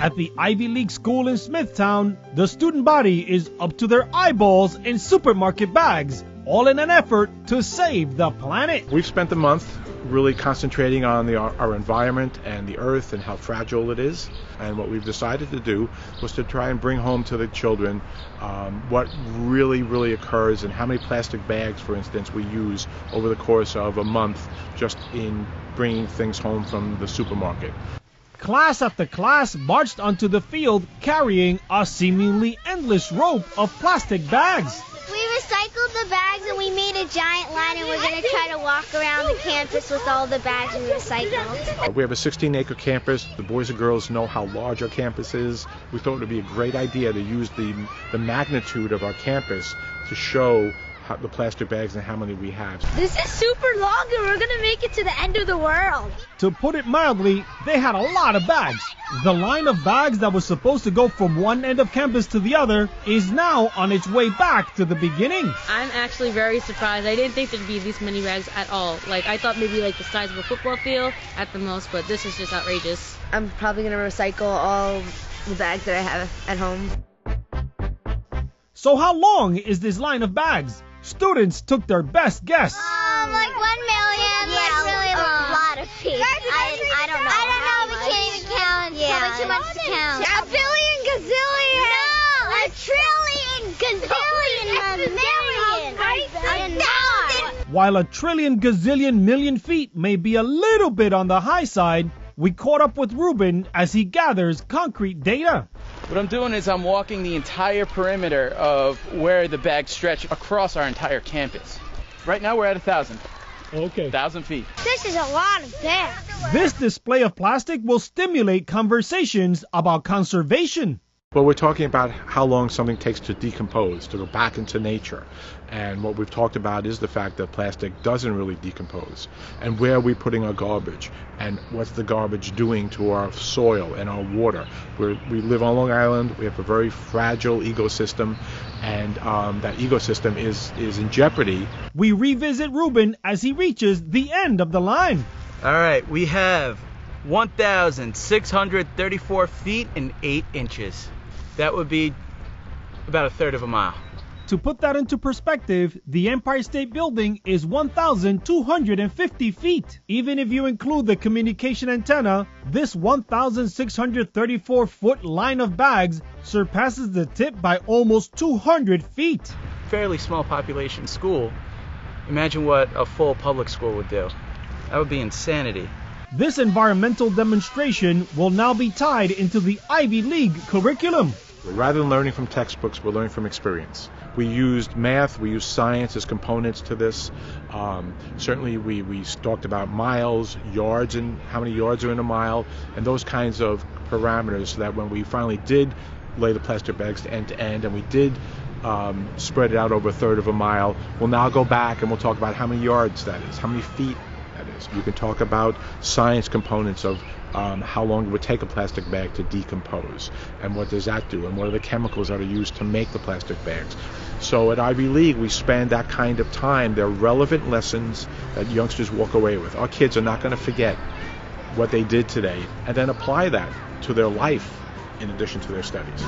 At the Ivy League school in Smithtown, the student body is up to their eyeballs in supermarket bags, all in an effort to save the planet. We've spent the month really concentrating on our environment and the earth and how fragile it is. And what we've decided to do was to try and bring home to the children what really occurs and how many plastic bags, for instance, we use over the course of a month just in bringing things home from the supermarket. Class after class marched onto the field carrying a seemingly endless rope of plastic bags. We recycled the bags and we made a giant line, and we're going to try to walk around the campus with all the bags we recycled. We have a 16-acre campus. The boys and girls know how large our campus is. We thought it would be a great idea to use the magnitude of our campus to show the plastic bags and how many we have. This is super long and we're going to make it to the end of the world. To put it mildly, they had a lot of bags. The line of bags that was supposed to go from one end of campus to the other is now on its way back to the beginning. I'm actually very surprised. I didn't think there'd be these many bags at all. I thought maybe the size of a football field at the most, but this is just outrageous. I'm probably going to recycle all the bags that I have at home. So how long is this line of bags? Students took their best guess. Like 1 million. Yeah, really long. A lot of feet. I don't know. We can't even count. It's probably too much to count. A billion gazillion. No, a trillion gazillion million. While a trillion gazillion million feet may be a little bit on the high side, we caught up with Ruben as he gathers concrete data. What I'm doing is I'm walking the entire perimeter of where the bags stretch across our entire campus. Right now we're at 1,000. Okay. 1,000 feet. This is a lot of bags. This display of plastic will stimulate conversations about conservation. Well, we're talking about how long something takes to decompose, to go back into nature. And what we've talked about is the fact that plastic doesn't really decompose. And where are we putting our garbage? And what's the garbage doing to our soil and our water? We live on Long Island. We have a very fragile ecosystem. And that ecosystem is in jeopardy. We revisit Ruben as he reaches the end of the line. All right, we have 1,634 feet and 8 inches. That would be about a third of a mile. To put that into perspective, the Empire State Building is 1,250 feet. Even if you include the communication antenna, this 1,634-foot line of bags surpasses the tip by almost 200 feet. Fairly small population school. Imagine what a full public school would do. That would be insanity. This environmental demonstration will now be tied into the Ivy League curriculum. Rather than learning from textbooks, we're learning from experience. We used math, we used science as components to this. Certainly we talked about miles, yards, and how many yards are in a mile, and those kinds of parameters, so that when we finally did lay the plastic bags end to end, and we did spread it out over a third of a mile, we'll now go back and we'll talk about how many yards that is, how many feet that is. You can talk about science components of how long it would take a plastic bag to decompose, and what does that do, and what are the chemicals that are used to make the plastic bags. So at Ivy League, we spend that kind of time. They're relevant lessons that youngsters walk away with. Our kids are not going to forget what they did today, and then apply that to their life in addition to their studies.